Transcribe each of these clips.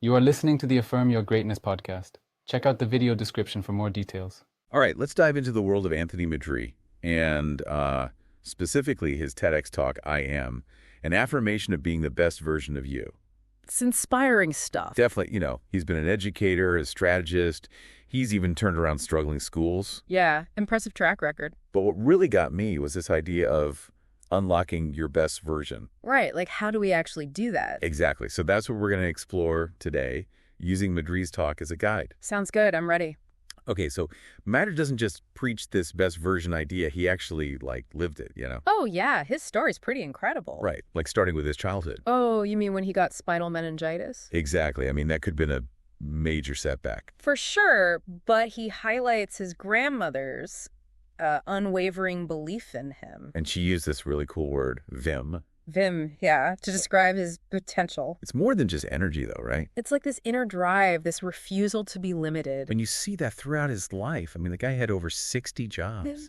You are listening to the Affirm Your Greatness podcast. Check out the video description for more details. All right, let's dive into the world of Anthony Madry and specifically his TEDx Talk, I Am, an affirmation of being the best version of you. It's inspiring stuff. Definitely, he's been an educator, a strategist. He's even turned around struggling schools. Yeah, impressive track record. But what really got me was this idea of unlocking your best version. Right, like how do we actually do that? Exactly. So that's what we're going to explore today, using Madry's talk as a guide. Sounds good, I'm ready. Okay, so Madry doesn't just preach this best version idea, he actually, lived it, Oh, yeah, his story's pretty incredible. Right, starting with his childhood. Oh, you mean when he got spinal meningitis? Exactly. I mean, that could have been a major setback. For sure, but he highlights his grandmother's unwavering belief in him. And she used this really cool word, vim. Vim, yeah, to describe his potential. It's more than just energy, though, right? It's like this inner drive, this refusal to be limited. And you see that throughout his life. I mean, the guy had over 60 jobs.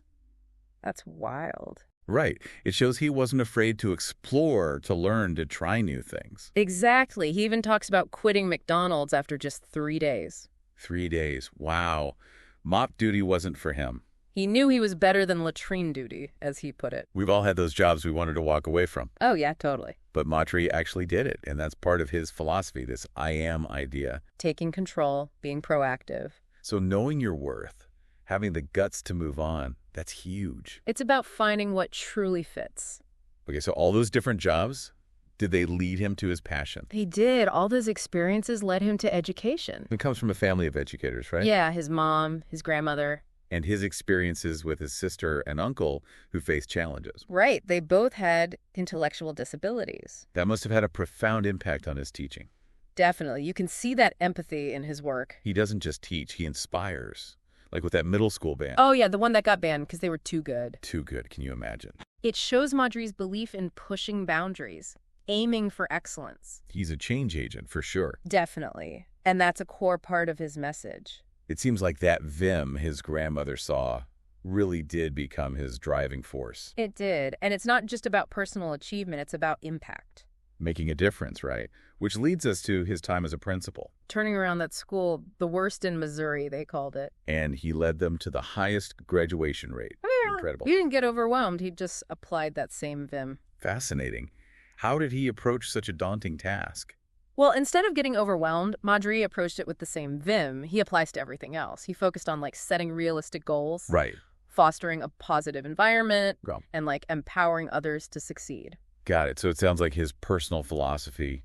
That's wild. Right. It shows he wasn't afraid to explore, to learn, to try new things. Exactly. He even talks about quitting McDonald's after just 3 days. 3 days. Wow. Mop duty wasn't for him. He knew he was better than latrine duty, as he put it. We've all had those jobs we wanted to walk away from. Oh, yeah, totally. But Madry actually did it, and that's part of his philosophy, this I am idea. Taking control, being proactive. So knowing your worth, having the guts to move on, that's huge. It's about finding what truly fits. Okay, so all those different jobs, did they lead him to his passion? They did. All those experiences led him to education. He comes from a family of educators, right? Yeah, his mom, his grandmother. And his experiences with his sister and uncle who faced challenges. Right. They both had intellectual disabilities. That must have had a profound impact on his teaching. Definitely. You can see that empathy in his work. He doesn't just teach, he inspires. Like with that middle school band. Oh, yeah, the one that got banned because they were too good. Too good, can you imagine? It shows Madry's belief in pushing boundaries, aiming for excellence. He's a change agent, for sure. Definitely. And that's a core part of his message. It seems like that vim his grandmother saw really did become his driving force. It did. And it's not just about personal achievement, it's about impact. Making a difference, right? Which leads us to his time as a principal. Turning around that school, the worst in Missouri, they called it. And he led them to the highest graduation rate. Incredible. He didn't get overwhelmed. He just applied that same vim. Fascinating. How did he approach such a daunting task? Well, instead of getting overwhelmed, Madry approached it with the same vim he applies to everything else. He focused on setting realistic goals, Right. fostering a positive environment, Go. and empowering others to succeed. Got it. So it sounds like his personal philosophy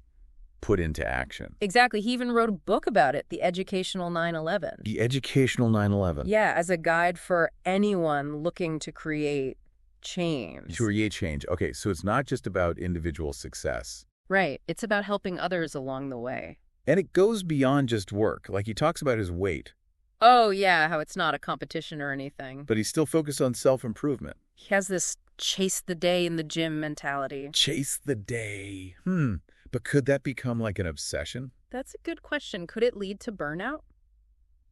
put into action. Exactly. He even wrote a book about it, The Educational 9/11. The Educational 9/11. Yeah, as a guide for anyone looking to create change. Create change. Okay, so it's not just about individual success. Right. It's about helping others along the way. And it goes beyond just work. Like he talks about his weight, Oh, yeah, how it's not a competition or anything. but he's still focused on self-improvement. He has this chase the day in the gym mentality. Chase the day. But could that become like an obsession? That's a good question. Could it lead to burnout?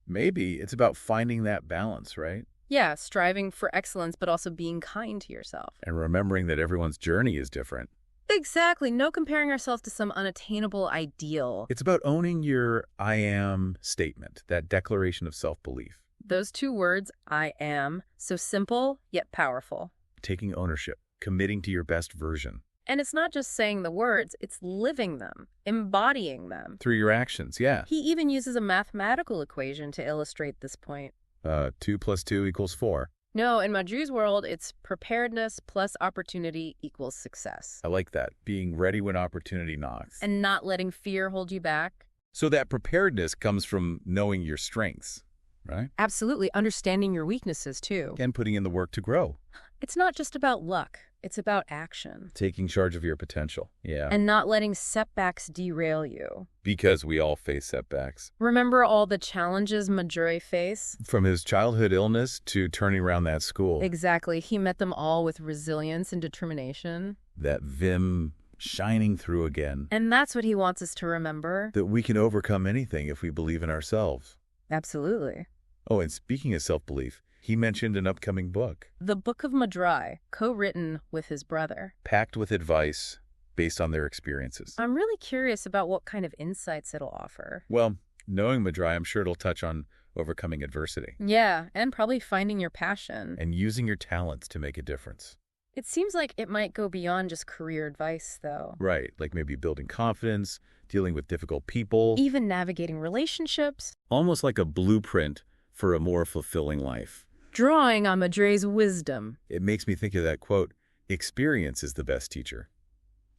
Maybe. It's about finding that balance, right? Yeah, striving for excellence, but also being kind to yourself. And remembering that everyone's journey is different. Exactly. No comparing ourselves to some unattainable ideal. It's about owning your I am statement, that declaration of self-belief. Those two words, I am, so simple yet powerful. Taking ownership, committing to your best version. And it's not just saying the words, it's living them, embodying them. Through your actions, yeah. He even uses a mathematical equation to illustrate this point. 2 + 2 = 4. No, in Madry's world, it's preparedness plus opportunity equals success. I like that. Being ready when opportunity knocks. And not letting fear hold you back. So that preparedness comes from knowing your strengths, right? Absolutely. Understanding your weaknesses, too. And putting in the work to grow. It's not just about luck. It's about action. Taking charge of your potential. Yeah. And not letting setbacks derail you. Because we all face setbacks. Remember all the challenges Madry faced? From his childhood illness to turning around that school. Exactly. He met them all with resilience and determination. That vim shining through again. And that's what he wants us to remember. That we can overcome anything if we believe in ourselves. Absolutely. Oh, and speaking of self-belief, he mentioned an upcoming book. The Book of Madry, co-written with his brother. Packed with advice, based on their experiences. I'm really curious about what kind of insights it'll offer. Well, knowing Madry, I'm sure it'll touch on overcoming adversity Yeah, and probably finding your passion. and using your talents to make a difference. It seems like it might go beyond just career advice, though. Right, like maybe building confidence, dealing with difficult people, Even navigating relationships. almost like a blueprint for a more fulfilling life. Drawing on Madry's wisdom. It makes me think of that quote, experience is the best teacher.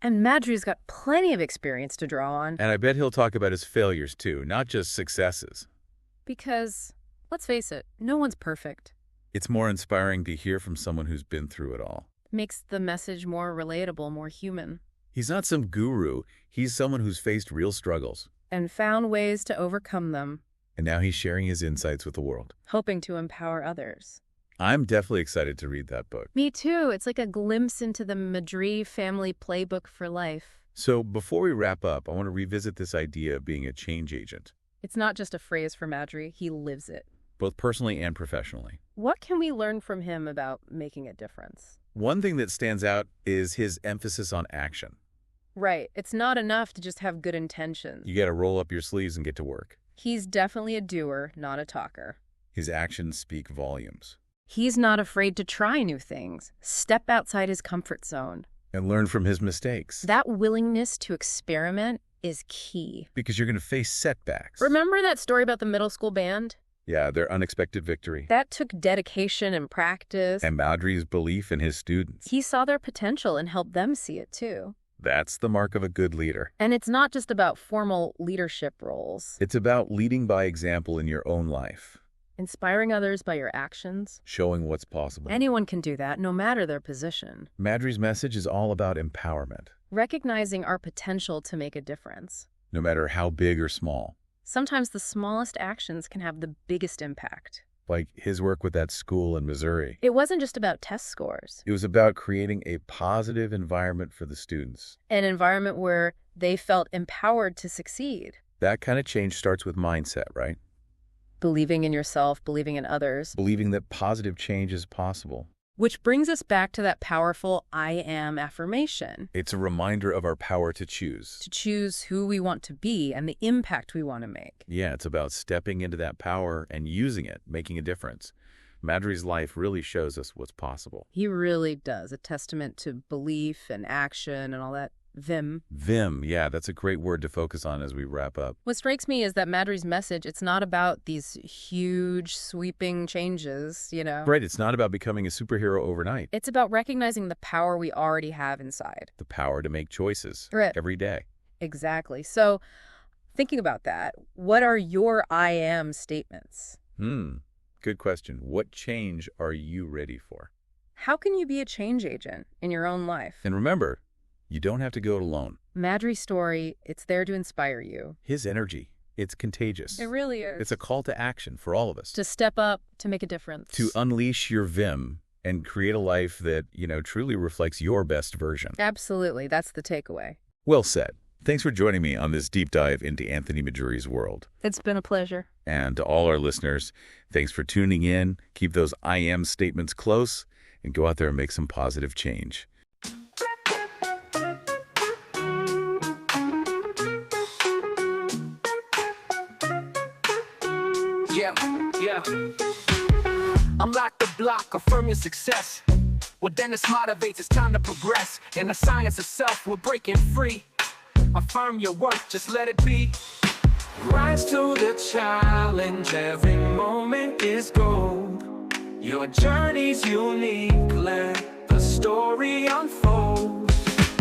And Madry's got plenty of experience to draw on. And I bet he'll talk about his failures too, not just successes. Because, let's face it, no one's perfect. It's more inspiring to hear from someone who's been through it all. Makes the message more relatable, more human. He's not some guru. He's someone who's faced real struggles. And found ways to overcome them. And now he's sharing his insights with the world. Hoping to empower others. I'm definitely excited to read that book. Me too. It's like a glimpse into the Madry family playbook for life. So before we wrap up, I want to revisit this idea of being a change agent, It's not just a phrase for Madry, he lives it. both personally and professionally. What can we learn from him about making a difference? One thing that stands out is his emphasis on action. Right. It's not enough to just have good intentions. You got to roll up your sleeves and get to work. He's definitely a doer, not a talker. His actions speak volumes. He's not afraid to try new things, step outside his comfort zone. And learn from his mistakes. That willingness to experiment is key. Because you're going to face setbacks. Remember that story about the middle school band? Yeah, their unexpected victory. That took dedication and practice. And Madry's belief in his students. He saw their potential and helped them see it too. That's the mark of a good leader. And it's not just about formal leadership roles. It's about leading by example in your own life. Inspiring others by your actions. Showing what's possible. Anyone can do that, no matter their position. Madry's message is all about empowerment. Recognizing our potential to make a difference. No matter how big or small. Sometimes the smallest actions can have the biggest impact. Like his work with that school in Missouri. It wasn't just about test scores. It was about creating a positive environment for the students. An environment where they felt empowered to succeed. That kind of change starts with mindset, right? Believing in yourself, believing in others. Believing that positive change is possible. Which brings us back to that powerful I am affirmation. It's a reminder of our power to choose. To choose who we want to be and the impact we want to make. Yeah, it's about stepping into that power and using it, making a difference. Madry's life really shows us what's possible. He really does. A testament to belief and action and all that vim. Vim, yeah, that's a great word to focus on as we wrap up. What strikes me is that Madry's message, it's not about these huge, sweeping changes, you know. Right, it's not about becoming a superhero overnight. It's about recognizing the power we already have inside. The power to make choices Right. every day. Exactly. So, thinking about that, what are your I am statements? Good question. What change are you ready for? How can you be a change agent in your own life? And remember, you don't have to go it alone. Madry's story, it's there to inspire you. His energy, it's contagious. It really is. It's a call to action for all of us. To step up, to make a difference. To unleash your vim and create a life that, truly reflects your best version. Absolutely. That's the takeaway. Well said. Thanks for joining me on this deep dive into Anthony Madry's world. It's been a pleasure. And to all our listeners, thanks for tuning in. Keep those I am statements close and go out there and make some positive change. Yeah. Unlock the block, affirm your success. Well, then it's motivates, it's time to progress. In the science of self, we're breaking free. Affirm your worth, just let it be. Rise to the challenge, every moment is gold. Your journey's unique, let the story unfold.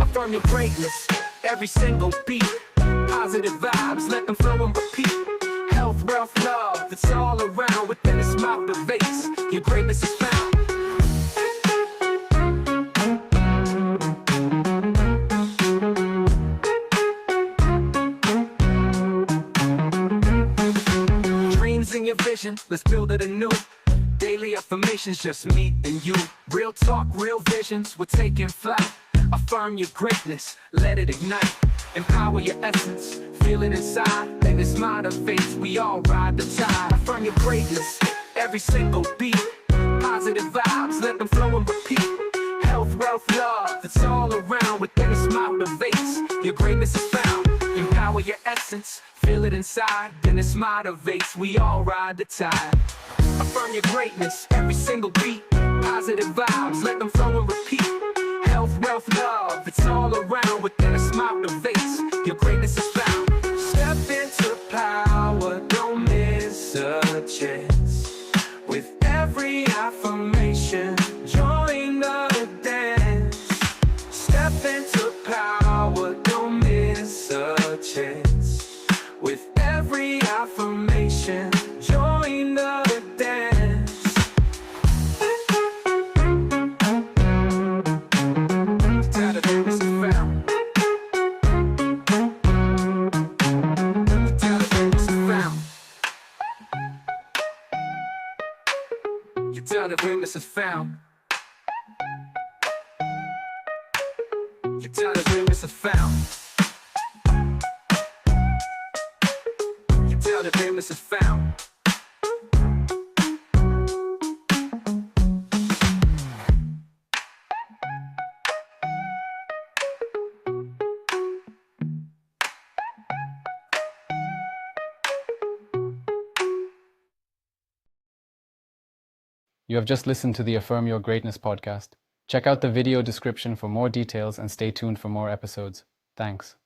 Affirm your greatness, every single beat. Positive vibes, let them flow and repeat. Health, wealth, love, it's all around. Within a smile pervades, your greatness is found. Dreams in your vision, let's build it anew. Daily affirmations, just me and you. Real talk, real visions, we're taking flight. Affirm your greatness, let it ignite. Empower your essence, feel it inside. And this motivates, we all ride the tide. Affirm your greatness, every single beat. Positive vibes, let them flow and repeat. Health, wealth, love, it's all around. Within us motivates, your greatness is found. Empower your essence, feel it inside, then it motivates, we all ride the tide. Affirm your greatness, every single beat, positive vibes, let them flow and repeat. Health, wealth, love, it's all around. Within us motivates, your greatness is found. Step into power, don't miss a chance. With every affirmation, join the dance. Step into power, don't miss a chance. With every affirmation, join the dance. Tell them this is found. Tell them this is found. You tell the greatness is found. You tell the greatness is found. You tell the greatness is found. You have just listened to the Affirm Your Greatness podcast. Check out the video description for more details and stay tuned for more episodes. Thanks.